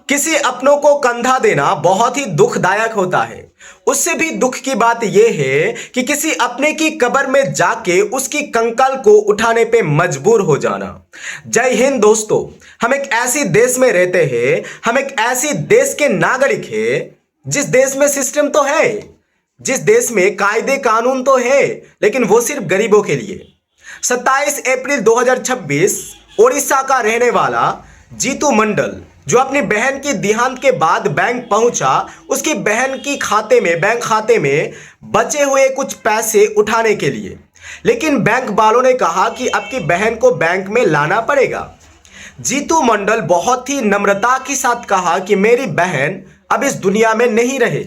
किसी अपनों को कंधा देना बहुत ही दुखदायक होता है। उससे भी दुख की बात यह है कि किसी अपने की कब्र में जाके उसकी कंकाल को उठाने पे मजबूर हो जाना। जय हिंद दोस्तों, हम एक ऐसी देश में रहते हैं, हम एक ऐसी देश के नागरिक हैं जिस देश में सिस्टम तो है, जिस देश में कायदे कानून तो है, लेकिन वो सिर्फ गरीबों के लिए। 27 अप्रैल 2026 ओडिशा का रहने वाला जीतू मंडल जो अपनी बहन की देहांत के बाद बैंक पहुंचा, उसकी बहन की बैंक खाते में बचे हुए कुछ पैसे उठाने के लिए, लेकिन बैंक वालों ने कहा कि आपकी बहन को बैंक में लाना पड़ेगा। जीतू मंडल बहुत ही नम्रता के साथ कहा कि मेरी बहन अब इस दुनिया में नहीं रहे।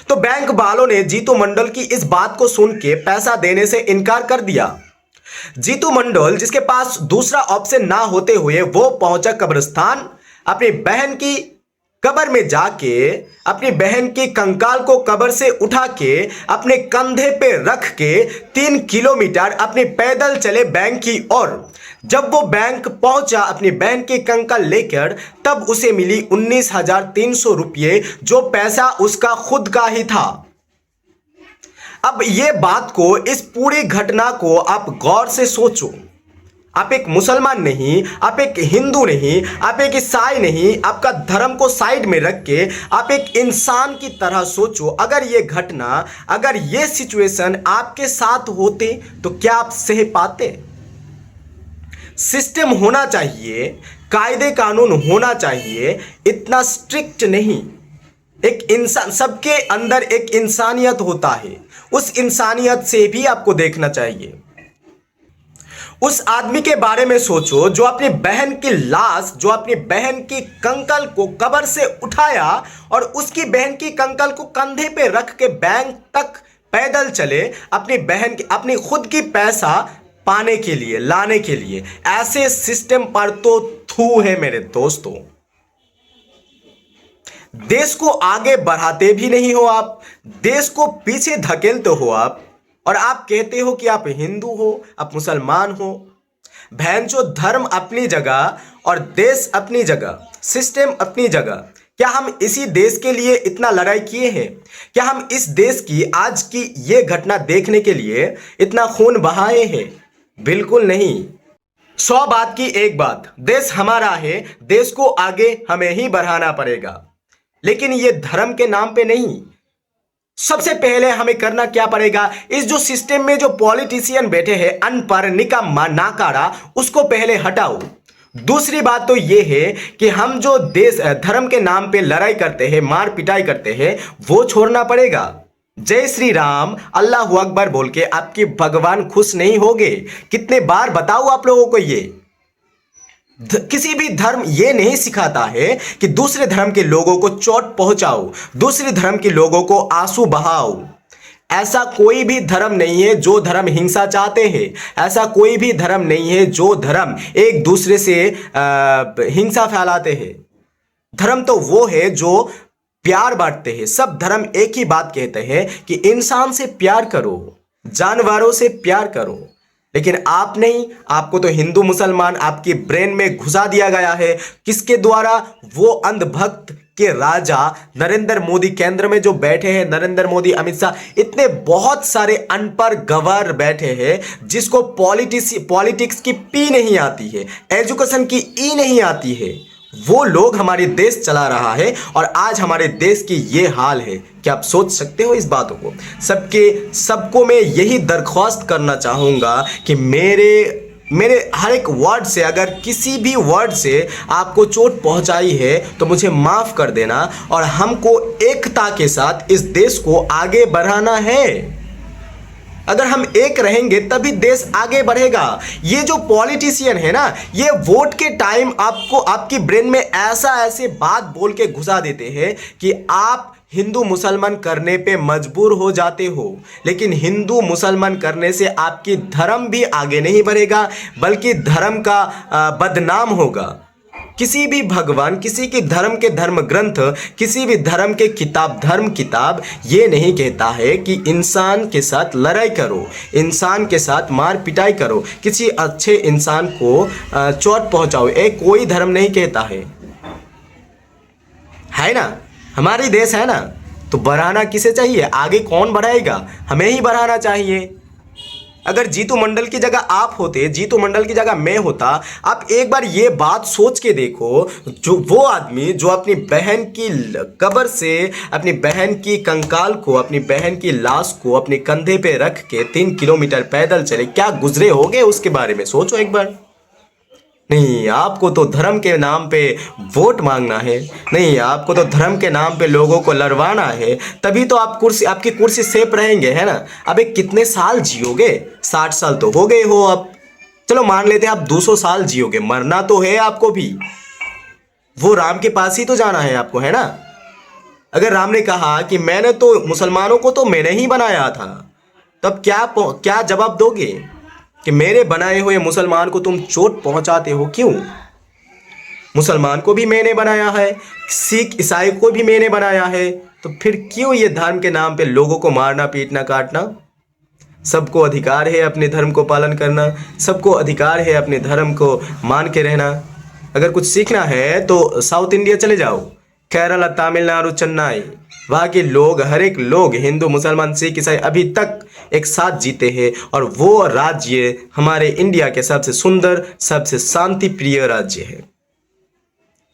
तो बैंक वालों ने जीतू मंडल की इस बात को सुन के पैसा देने से इनकार कर दिया। जीतू मंडल जिसके पास दूसरा ऑप्शन ना होते हुए वो पहुंचा कब्रिस्तान, अपनी बहन की कब्र में जाके अपनी बहन की कंकाल को कब्र से उठा के अपने कंधे पे रख के 3 किलोमीटर अपने पैदल चले बैंक की ओर। जब वो बैंक पहुंचा अपनी बहन की कंकाल लेकर, तब उसे मिली 19,300 रुपये, जो पैसा उसका खुद का ही था। अब ये बात को, इस पूरी घटना को आप गौर से सोचो। आप एक मुसलमान नहीं, आप एक हिंदू नहीं, आप एक ईसाई नहीं, आपका धर्म को साइड में रख के आप एक इंसान की तरह सोचो। अगर ये घटना, अगर ये सिचुएशन आपके साथ होते तो क्या आप सह पाते? सिस्टम होना चाहिए, कायदे कानून होना चाहिए, इतना स्ट्रिक्ट नहीं। एक इंसान, सबके अंदर एक इंसानियत होता है, उस इंसानियत से भी आपको देखना चाहिए। उस आदमी के बारे में सोचो जो अपनी बहन की लाश, जो अपनी बहन की कंकाल को कब्र से उठाया और उसकी बहन की कंकाल को कंधे पे रख के बैंक तक पैदल चले, अपनी बहन की, अपनी खुद की पैसा पाने के लिए, लाने के लिए। ऐसे सिस्टम पर तो थू है मेरे दोस्तों। देश को आगे बढ़ाते भी नहीं हो आप, देश को पीछे धकेलते हो आप, और आप कहते हो कि आप हिंदू हो, आप मुसलमान हो। भैंचो, धर्म अपनी जगह और देश अपनी जगह, सिस्टम अपनी जगह। क्या हम इसी देश के लिए इतना लड़ाई किए हैं? क्या हम इस देश की आज की ये घटना देखने के लिए इतना खून बहाए हैं? बिल्कुल नहीं। 100 बात की एक बात, देश हमारा है, देश को आगे हमें ही बढ़ाना पड़ेगा, लेकिन ये धर्म के नाम पे नहीं। सबसे पहले हमें करना क्या पड़ेगा? इस जो सिस्टम में जो पॉलिटिशियन बैठे हैं, अनपढ़, निकम्मा, नाकारा, उसको पहले हटाओ। दूसरी बात तो ये है कि हम जो देश धर्म के नाम पे लड़ाई करते हैं, मार पिटाई करते हैं, वो छोड़ना पड़ेगा। जय श्री राम, अल्लाह अकबर बोल के आपके भगवान खुश नहीं होंगे। कितने बार बताओ आप लोगों को? ये किसी भी धर्म ये नहीं सिखाता है कि दूसरे धर्म के लोगों को चोट पहुंचाओ, दूसरे धर्म के लोगों को आंसू बहाओ। ऐसा कोई भी धर्म नहीं है जो धर्म हिंसा चाहते हैं। ऐसा कोई भी धर्म नहीं है जो धर्म एक दूसरे से हिंसा फैलाते हैं। धर्म तो वो है जो प्यार बांटते हैं। सब धर्म एक ही बात कहते हैं कि इंसान से प्यार करो, जानवरों से प्यार करो। लेकिन आप नहीं, आपको तो हिंदू मुसलमान आपके ब्रेन में घुसा दिया गया है। किसके द्वारा? वो अंधभक्त के राजा नरेंद्र मोदी केंद्र में जो बैठे हैं, नरेंद्र मोदी, अमित शाह, इतने बहुत सारे अनपढ़ गंवार बैठे हैं जिसको पॉलिटिक्स की पी नहीं आती है, एजुकेशन की ई नहीं आती है। वो लोग हमारे देश चला रहा है और आज हमारे देश की ये हाल है। क्या आप सोच सकते हो इस बातों को? सबको मैं यही दरख्वास्त करना चाहूँगा कि मेरे हर एक वर्ड से, अगर किसी भी वर्ड से आपको चोट पहुंचाई है तो मुझे माफ़ कर देना, और हमको एकता के साथ इस देश को आगे बढ़ाना है। अगर हम एक रहेंगे तभी देश आगे बढ़ेगा। ये जो पॉलिटिशियन है ना, ये वोट के टाइम आपको आपकी ब्रेन में ऐसे बात बोल के घुसा देते हैं कि आप हिंदू मुसलमान करने पे मजबूर हो जाते हो। लेकिन हिंदू मुसलमान करने से आपकी धर्म भी आगे नहीं बढ़ेगा, बल्कि धर्म का बदनाम होगा। किसी भी भगवान, किसी के धर्म के धर्म ग्रंथ, किसी भी धर्म के धर्म किताब ये नहीं कहता है कि इंसान के साथ लड़ाई करो, इंसान के साथ मार पिटाई करो, किसी अच्छे इंसान को चोट पहुंचाओ। कोई धर्म नहीं कहता है। है ना, हमारी देश है ना, तो बढ़ाना किसे चाहिए? आगे कौन बढ़ाएगा? हमें ही बढ़ाना चाहिए। अगर जीतू मंडल की जगह आप होते, जीतू मंडल की जगह मैं होता, आप एक बार ये बात सोच के देखो, जो वो आदमी जो अपनी बहन की कब्र से अपनी बहन की कंकाल को, अपनी बहन की लाश को अपने कंधे पे रख के 3 किलोमीटर पैदल चले, क्या गुजरे होंगे उसके बारे में सोचो एक बार। नहीं, आपको तो धर्म के नाम पे वोट मांगना है, नहीं आपको तो धर्म के नाम पे लोगों को लड़वाना है, तभी तो आप आपकी कुर्सी सेफ रहेंगे, है ना। अबे कितने साल जियोगे? 60 साल तो हो गए हो अब, चलो मान लेते हैं आप 200 साल जियोगे, मरना तो है आपको भी, वो राम के पास ही तो जाना है आपको, है ना। अगर राम ने कहा कि मैंने तो मुसलमानों को तो मैंने ही बनाया था, तब क्या जवाब दोगे कि मेरे बनाए हुए मुसलमान को तुम चोट पहुंचाते हो क्यों? मुसलमान को भी मैंने बनाया है, सिख ईसाई को भी मैंने बनाया है, तो फिर क्यों ये धर्म के नाम पे लोगों को मारना पीटना काटना? सबको अधिकार है अपने धर्म को पालन करना, सबको अधिकार है अपने धर्म को मान के रहना। अगर कुछ सीखना है तो साउथ इंडिया चले जाओ, केरला, तमिलनाडु, चेन्नई, वहाँ के लोग, हर एक लोग, हिंदू मुसलमान सिख ईसाई अभी तक एक साथ जीते हैं, और वो राज्य हमारे इंडिया के सबसे सुंदर, सबसे शांति प्रिय राज्य है।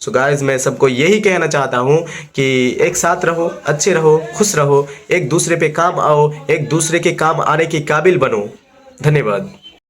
सो गाइस, मैं सबको यही कहना चाहता हूँ कि एक साथ रहो, अच्छे रहो, खुश रहो, एक दूसरे पे काम आओ, एक दूसरे के काम आने के काबिल बनो। धन्यवाद।